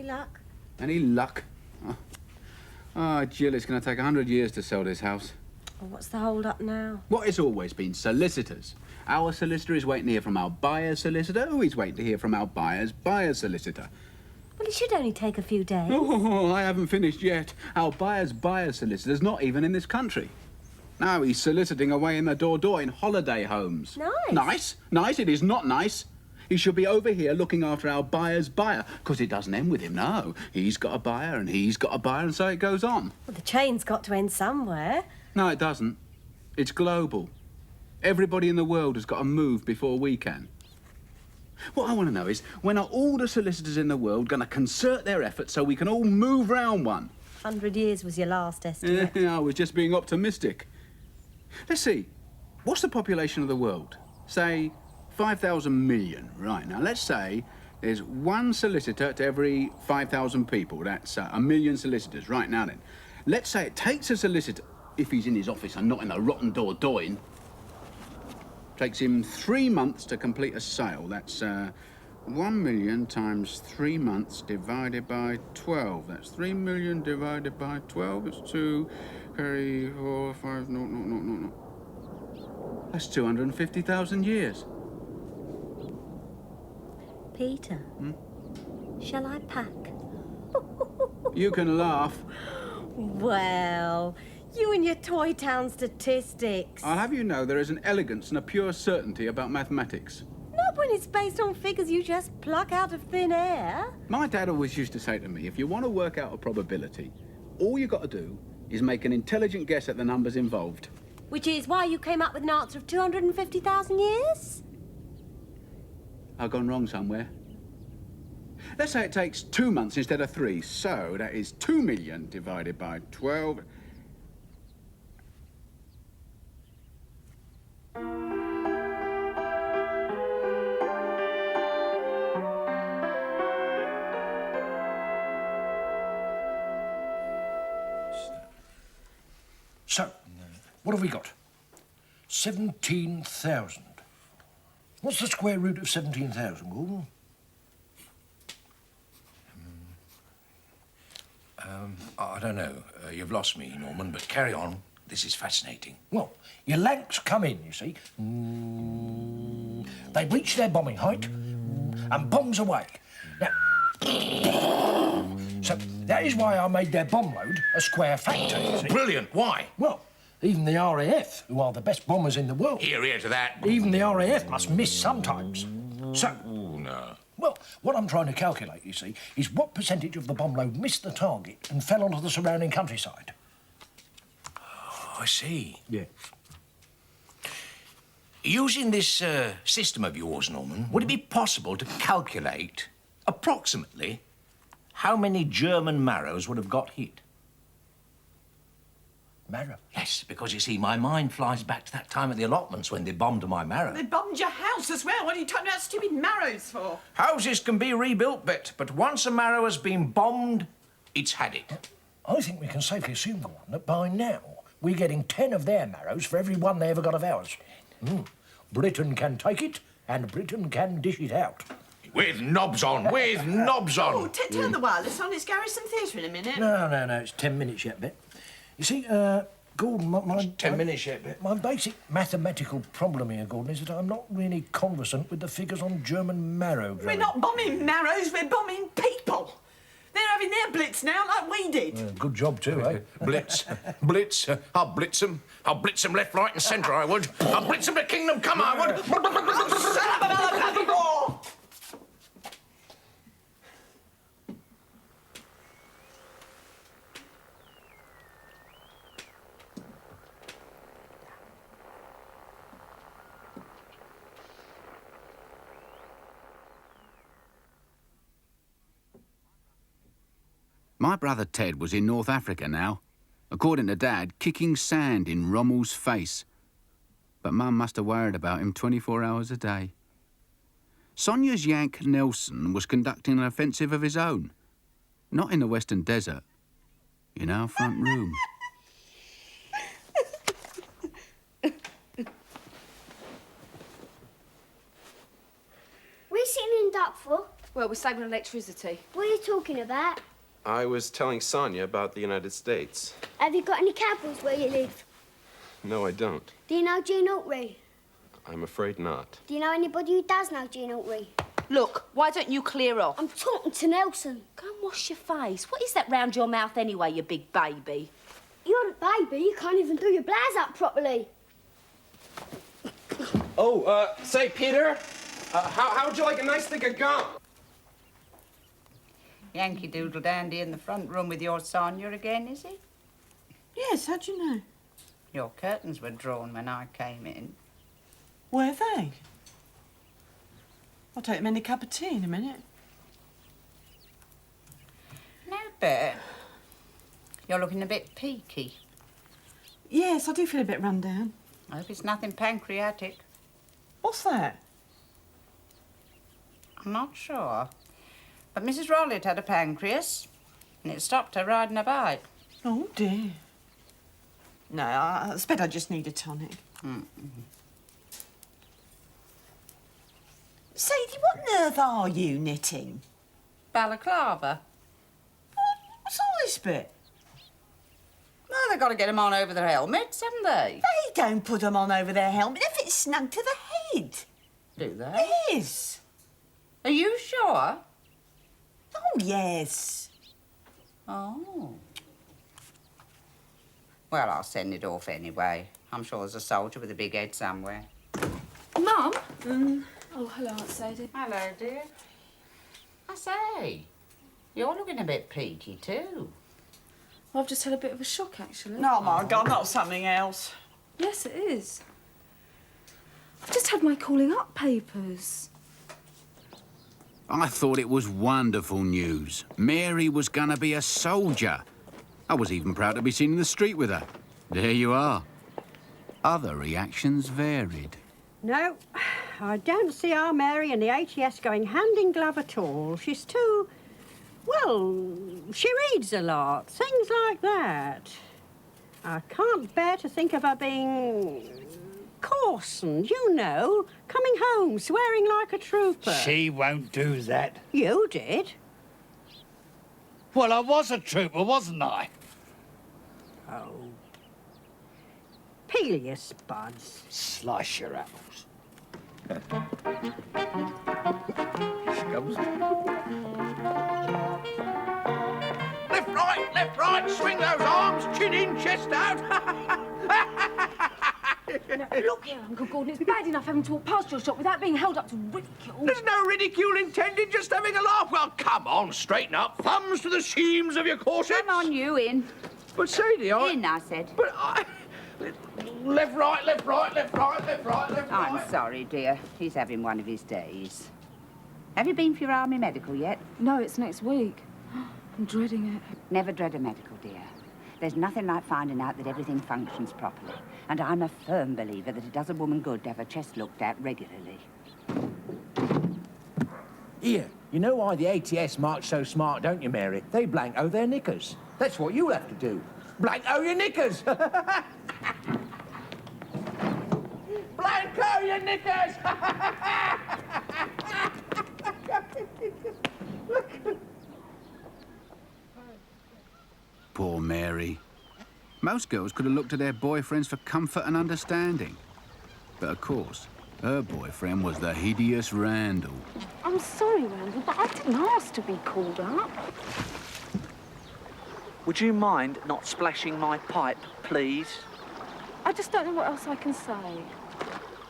luck? Any luck? Oh, Jill, it's going to take 100 years to sell this house. Well, what's the hold-up now? What it's always been, solicitors. Our solicitor is waiting to hear from our buyer's solicitor, who is waiting to hear from our buyer's solicitor. Well, it should only take a few days. Oh, I haven't finished yet. Our buyer's solicitor's not even in this country. No, he's soliciting away in the door in holiday homes. Nice. Nice? Nice? It is not nice. He should be over here looking after our buyer's buyer, because it doesn't end with him, no. He's got a buyer, and he's got a buyer, and so it goes on. Well, the chain's got to end somewhere. No, it doesn't. It's global. Everybody in the world has got to move before we can. What I want to know is, when are all the solicitors in the world going to concert their efforts so we can all move round one? 100 years was your last estimate. Yeah, I was just being optimistic. Let's see. What's the population of the world? Say, 5,000 million. Right, now let's say there's one solicitor to every 5,000 people. That's a million solicitors. Right, now then. Let's say it takes a solicitor, if he's in his office and not in a rotten door doing, takes him 3 months to complete a sale. That's 1 million times 3 months divided by 12. That's 3 million divided by 12. It's 2, carry 4, 5, no. That's 250,000 years. Peter, shall I pack? You can laugh. Well, you and your Toy Town statistics. I'll have you know there is an elegance and a pure certainty about mathematics. Not when it's based on figures you just pluck out of thin air. My dad always used to say to me, if you want to work out a probability, all you got to do is make an intelligent guess at the numbers involved. Which is why you came up with an answer of 250,000 years? I've gone wrong somewhere. Let's say it takes 2 months instead of 3, so that is 2 million divided by 12. So, what have we got? 17,000. What's the square root of 17,000, Gordon? I don't know. You've lost me, Norman, but carry on. This is fascinating. Well, your Lanks come in, you see. They reach their bombing height and bombs away. Now, so that is why I made their bomb load a square factor, you see. Brilliant. Why? Well, even the RAF, who are the best bombers in the world... Hear to that. Even the RAF must miss sometimes. So... Ooh, no. Well, what I'm trying to calculate, you see, is what percentage of the bomb load missed the target and fell onto the surrounding countryside. Oh, I see. Yeah. Using this system of yours, Norman, would it be possible to calculate approximately how many German Marrows would have got hit? Marrow? Yes, because, you see, my mind flies back to that time at the allotments when they bombed my Marrow. They bombed your house as well. What are you talking about stupid Marrows for? Houses can be rebuilt, Bet, but once a Marrow has been bombed, it's had it. I think we can safely assume, Gordon, that by now we're getting 10 of their Marrows for every one they ever got of ours. Britain can take it, and Britain can dish it out. With knobs on, with knobs on. Oh, turn the wireless on. It's Garrison Theatre in a minute. No, it's 10 minutes yet, Bet. You see, Gordon, my 10 minutes yet, Bet. My basic mathematical problem here, Gordon, is that I'm not really conversant with the figures on German Marrow growing. We're not bombing Marrows, we're bombing people. They're having their blitz now, like we did. Good job, too, eh? Blitz. I'll blitz them. I'll blitz them left, right and centre, I would. I'll blitz them to Kingdom Come, I would. Oh, shut up about the bloody war! My brother Ted was in North Africa now, according to Dad, kicking sand in Rommel's face. But Mum must have worried about him 24 hours a day. Sonia's Yank Nelson was conducting an offensive of his own, not in the Western Desert, in our front room. We're sitting in Dartford. Well, we're saving electricity. What are you talking about? I was telling Sonia about the United States. Have you got any cowboys where you live? No, I don't. Do you know Jean Autry? I'm afraid not. Do you know anybody who does know Jean Autry? Look, why don't you clear off? I'm talking to Nelson. Go and wash your face. What is that round your mouth anyway, you big baby? You're a baby. You can't even do your blouse up properly. Oh, say, Peter, how would you like a nice stick of gum? Yankee Doodle Dandy in the front room with your Sonia again, is he? Yes, how'd you know? Your curtains were drawn when I came in. Were they? I'll take Minnie a cup of tea in a minute. No, Bert. You're looking a bit peaky. Yes, I do feel a bit run down. I hope it's nothing pancreatic. What's that? I'm not sure. But Mrs. Rollitt had a pancreas, and it stopped her riding a bike. Oh, dear. No, I expect I just need a tonic. Sadie, what on earth are you knitting? Balaclava. What's all this bit? Well, they've got to get them on over their helmets, haven't they? They don't put them on over their helmet if it's snug to the head. Do they? Yes. Are you sure? Oh, yes. Oh. Well, I'll send it off anyway. I'm sure there's a soldier with a big head somewhere. Mum? Oh, hello, Aunt Sadie. Hello, dear. I say, you're looking a bit peaky too. Well, I've just had a bit of a shock, actually. Oh, my God, not something else. Yes, it is. I've just had my calling up papers. I thought it was wonderful news. Mary was gonna be a soldier. I was even proud to be seen in the street with her. There you are. Other reactions varied. No, I don't see our Mary and the ATS going hand in glove at all. She's too... well, she reads a lot, things like that. I can't bear to think of her being... coarsened, you know, coming home swearing like a trooper. She won't do that. You did. Well, I was a trooper, wasn't I? Oh. Peel your spuds. Slice your apples. Left, right, swing those arms, chin in, chest out. Now, look here, Uncle Gordon, it's bad enough having to walk past your shop without being held up to ridicule. There's no ridicule intended, just having a laugh. Well, come on, straighten up. Thumbs to the seams of your corset. Come on, you in. But Sadie, In, I said. But I... Left, right, left, right, left, right, left, right, left, right. I'm sorry, dear. He's having one of his days. Have you been for your army medical yet? No, it's next week. I'm dreading it. Never dread a medical, dear. There's nothing like finding out that everything functions properly. And I'm a firm believer that it does a woman good to have her chest looked at regularly. Here, you know why the ATS march so smart, don't you, Mary? They blank-o their knickers. That's what you'll have to do. Blank-o your knickers! Blanco, your knickers! Poor Mary. Most girls could have looked to their boyfriends for comfort and understanding. But of course, her boyfriend was the hideous Randall. I'm sorry, Randall, but I didn't ask to be called up. Would you mind not splashing my pipe, please? I just don't know what else I can say.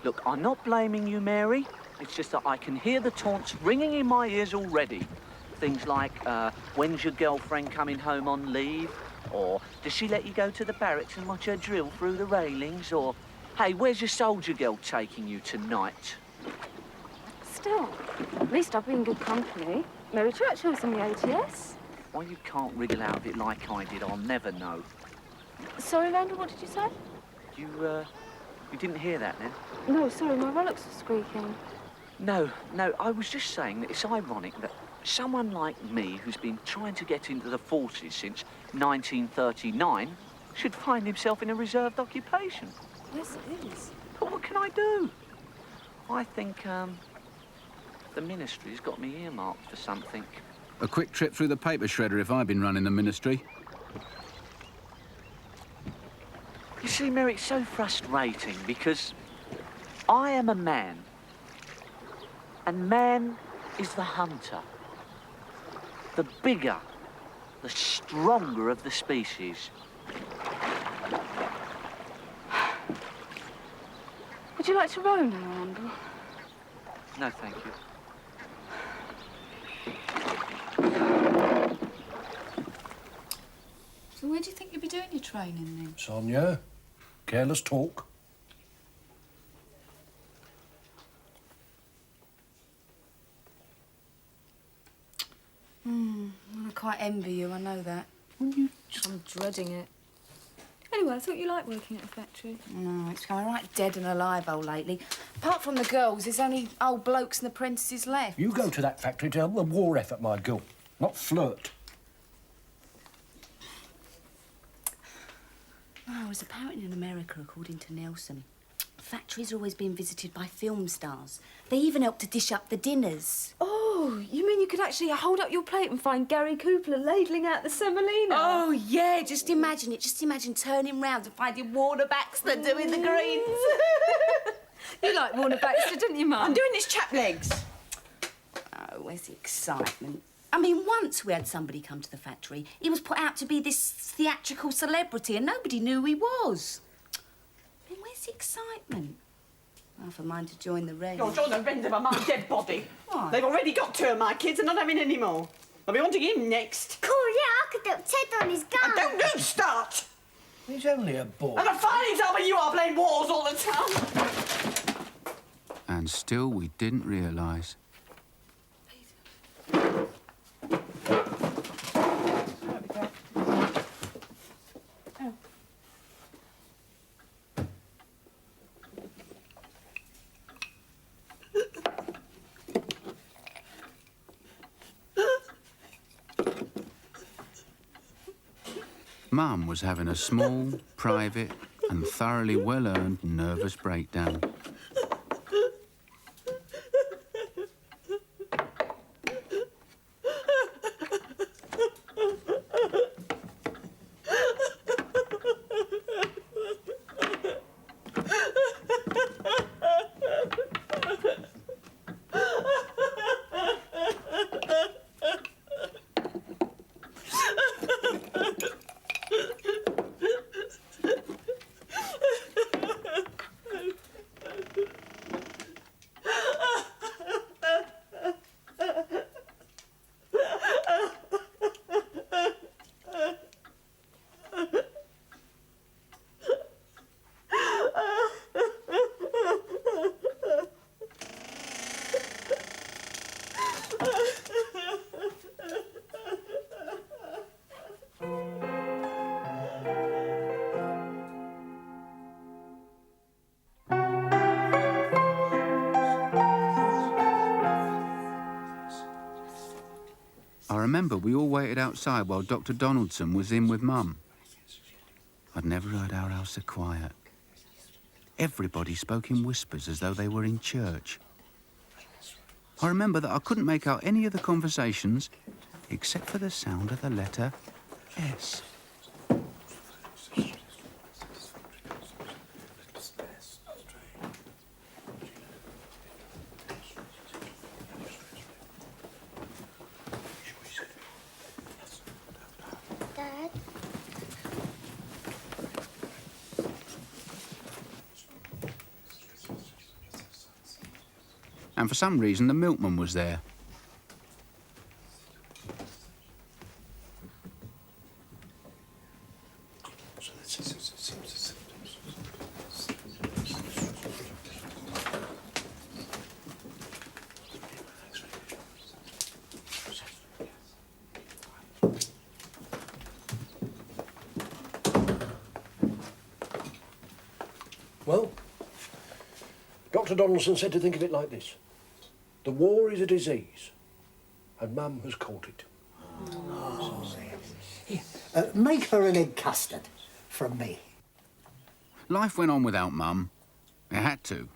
Look, I'm not blaming you, Mary. It's just that I can hear the taunts ringing in my ears already. Things like, when's your girlfriend coming home on leave? Or, does she let you go to the barracks and watch her drill through the railings? Or, hey, where's your soldier girl taking you tonight? Still, at least I've been in good company. Mary Churchill's in the ATS. Why you can't wriggle out of it like I did, I'll never know. Sorry, Randall, what did you say? You didn't hear that then? No, sorry, my relics are squeaking. No, I was just saying that it's ironic that someone like me, who's been trying to get into the forces since 1939, should find himself in a reserved occupation. Yes, it is. But what can I do? I think, the the ministry's got me earmarked for something. A quick trip through the paper shredder if I'd been running the ministry. You see, Mary, it's so frustrating because I am a man, and man is the hunter. The bigger, the stronger of the species. Would you like to row now, Amber? No, thank you. So where do you think you'll be doing your training then? Sonia, careless talk. Well, I quite envy you, I know that. I'm dreading it. Anyway, I thought you liked working at a factory. No, it's going right dead and alive old lately. Apart from the girls, there's only old blokes and apprentices left. You go to that factory to help the war effort, my girl, not flirt. Oh, it's apparently in America, according to Nelson. Factories are always being visited by film stars. They even help to dish up the dinners. Oh, you mean you could actually hold up your plate and find Gary Cooper ladling out the semolina? Oh, yeah, just imagine it. Just imagine turning round and finding Warner Baxter doing the greens. You like Warner Baxter, didn't you, Mum? I'm doing his chap legs. Oh, where's the excitement? I mean, once we had somebody come to the factory, he was put out to be this theatrical celebrity and nobody knew who he was. I mean, where's the excitement? Half a mind to join the Reds. You'll join the Reds of my dead body. Why? They've already got 2 of my kids and not having any more. They'll be wanting him next. Cool, yeah, I could do Ted on his gun. And don't you start! He's only a boy. And a fine example you are playing wars all the time. And still we didn't realise. Mum was having a small, private and thoroughly well-earned nervous breakdown. I remember we all waited outside while Dr. Donaldson was in with Mum. I'd never heard our house so quiet. Everybody spoke in whispers as though they were in church. I remember that I couldn't make out any of the conversations except for the sound of the letter S. Dad? And for some reason, the milkman was there. Well, Dr. Donaldson said to think of it like this. The war is a disease, and Mum has caught it. Here, make her an egg custard from me. Life went on without Mum. It had to.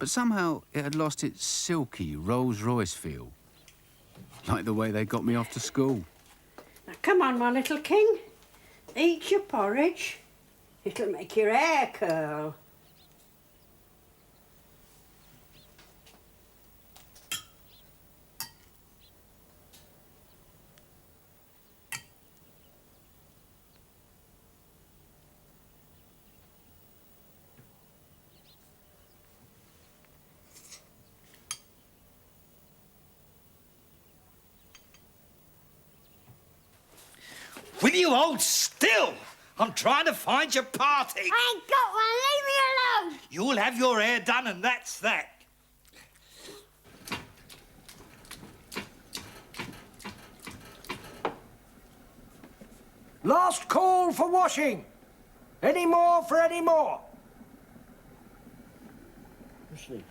but somehow it had lost its silky Rolls-Royce feel. Like the way they got me off to school. Now, come on, my little king. Eat your porridge. It'll make your hair curl. Will you hold still? I'm trying to find your party. I ain't got one. Leave me alone. You'll have your hair done and that's that. Last call for washing. Any more for any more? What's this?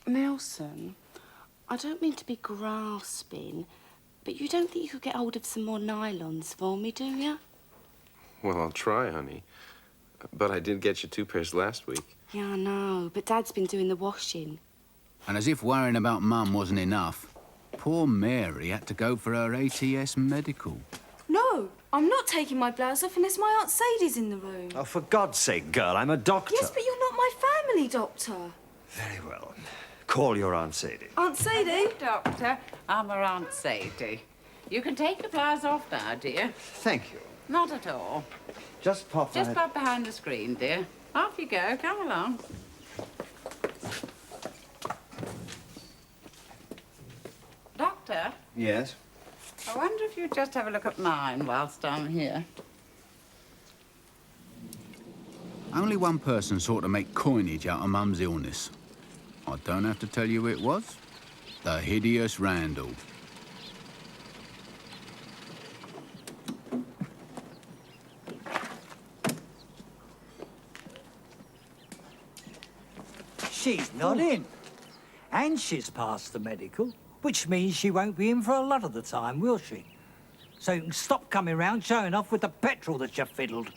Nelson, I don't mean to be grasping, but you don't think you could get hold of some more nylons for me, do you? Well, I'll try, honey. But I did get you 2 pairs last week. Yeah, I know, but Dad's been doing the washing. And as if worrying about Mum wasn't enough, poor Mary had to go for her ATS medical. No, I'm not taking my blouse off unless my Aunt Sadie's in the room. Oh, for God's sake, girl, I'm a doctor. Yes, but you're not my family doctor. Very well. Call your Aunt Sadie. Aunt Sadie? Doctor, I'm her Aunt Sadie. You can take your blouse off now, dear. Thank you. Not at all. Just pop Just right- pop behind the screen, dear. Off you go. Come along. Doctor, Yes? I wonder if you'd just have a look at mine whilst I'm here. Only one person sought to make coinage out of Mum's illness. I don't have to tell you who it was. The hideous Randall. She's not in. And she's passed the medical, which means she won't be in for a lot of the time, will she? So you can stop coming round showing off with the petrol that you fiddled.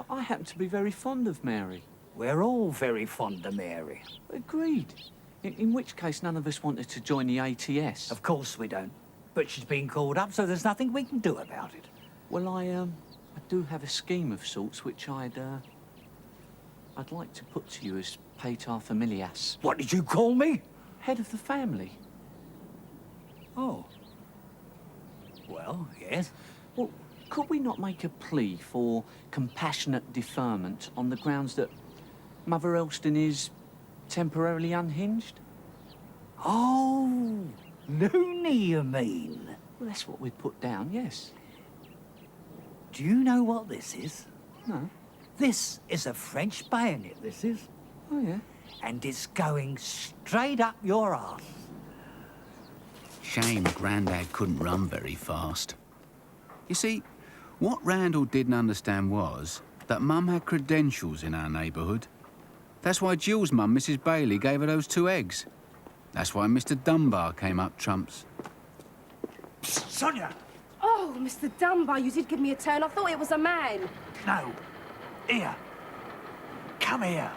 I happen to be very fond of Mary. We're all very fond of Mary. Agreed. In which case, none of us wanted to join the ATS. Of course we don't. But she's been called up, so there's nothing we can do about it. Well, I do have a scheme of sorts which I'd like to put to you as pater familias. What did you call me? Head of the family. Oh. Well, yes. Well, could we not make a plea for compassionate deferment on the grounds that Mother Elston is temporarily unhinged? Oh, loony, you mean? Well, that's what we'd put down, yes. Do you know what this is? No. This is a French bayonet, this is. Oh, yeah. And it's going straight up your arse. Shame Grandad couldn't run very fast. You see, what Randall didn't understand was that Mum had credentials in our neighbourhood. That's why Jill's mum, Mrs. Bailey, gave her those 2 eggs. That's why Mr. Dunbar came up trumps. Sonia! Oh, Mr. Dunbar, you did give me a turn. I thought it was a man. No. Here. Come here.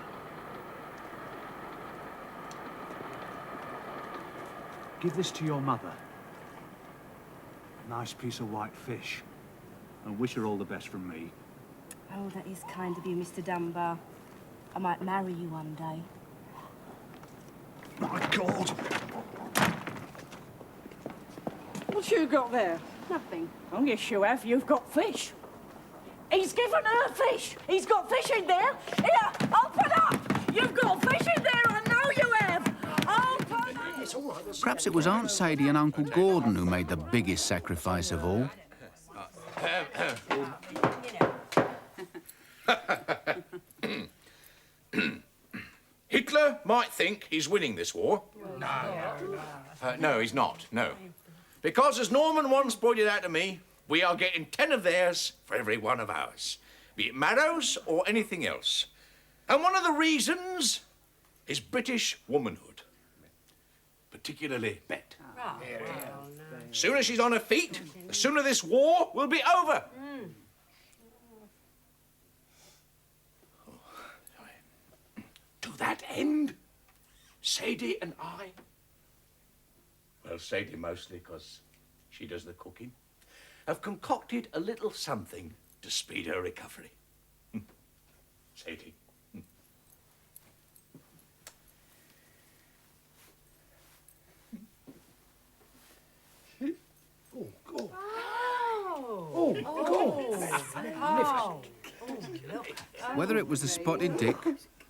Give this to your mother. A nice piece of white fish. And wish her all the best from me. Oh, that is kind of you, Mr. Dunbar. I might marry you one day. My God! What you got there? Nothing. Oh, yes, you have. You've got fish. He's given her fish. He's got fish in there. Here, open up. You've got fish in there. I know you have. Open up. Perhaps it was Aunt Sadie and Uncle Gordon who made the biggest sacrifice of all. Hitler might think he's winning this war. No, he's not, no. Because, as Norman once pointed out to me, we are getting 10 of theirs for every one of ours, be it marrows or anything else. And one of the reasons is British womanhood, particularly Bet. Sooner she's on her feet, the sooner this war will be over. To that end, Sadie and I, well, Sadie mostly because she does the cooking, have concocted a little something to speed her recovery. Sadie. Whether it was the spotted dick,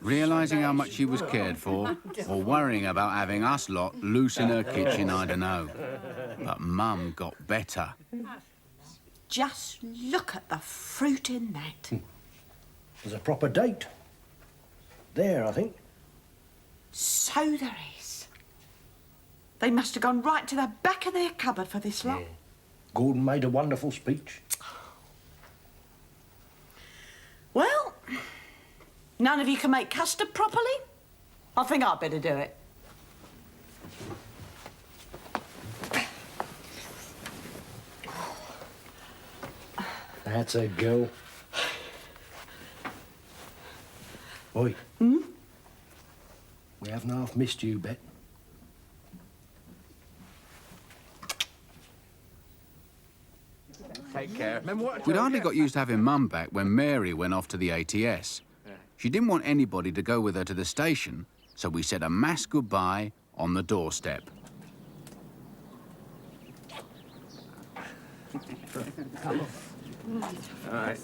realising how much she was cared for, or worrying about having us lot loose in her kitchen, I don't know. But Mum got better. Just look at the fruit in that. There's a proper date. There, I think. So there is. They must have gone right to the back of their cupboard for this lot. Gordon made a wonderful speech. Well, none of you can make custard properly? I think I'd better do it. That's a girl. Oi. Hmm? We haven't half missed you, Bet. Take care. We'd hardly got used to having Mum back when Mary went off to the ATS. She didn't want anybody to go with her to the station, so we said a mass goodbye on the doorstep. All right.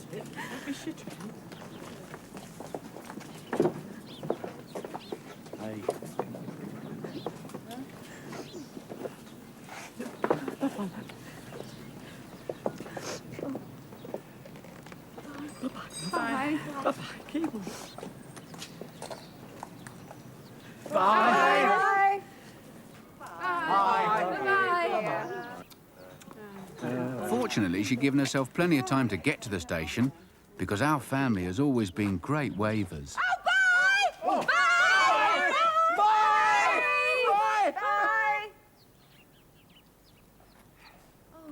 Hey. Bye. Bye-bye. Keep on. Bye. Fortunately, she'd given herself plenty of time to get to the station because our family has always been great wavers. Oh,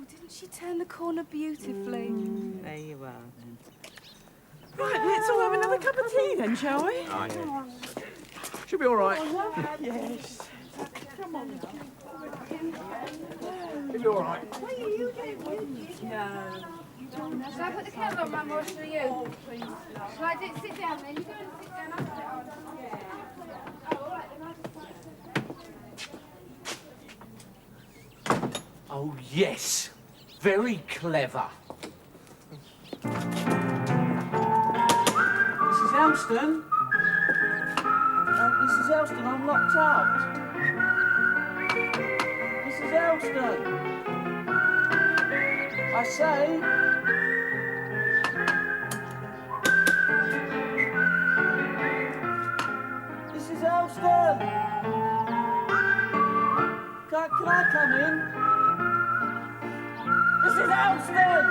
didn't she turn the corner beautifully? There you are. Right, let's all have another cup of tea then, shall we? Should be all right. Yes. Come on. Should be all right. No. Shall I put the kettle on, Mum, or shall you? Shall I sit down then? You go and sit down, I'll put it on. Oh, all right, then I'll Oh, yes. Very clever. Mrs. Elston? Mrs. Elston, I'm locked out. Mrs. Elston! I say... Mrs. Elston! Can I come in? Mrs. Elston!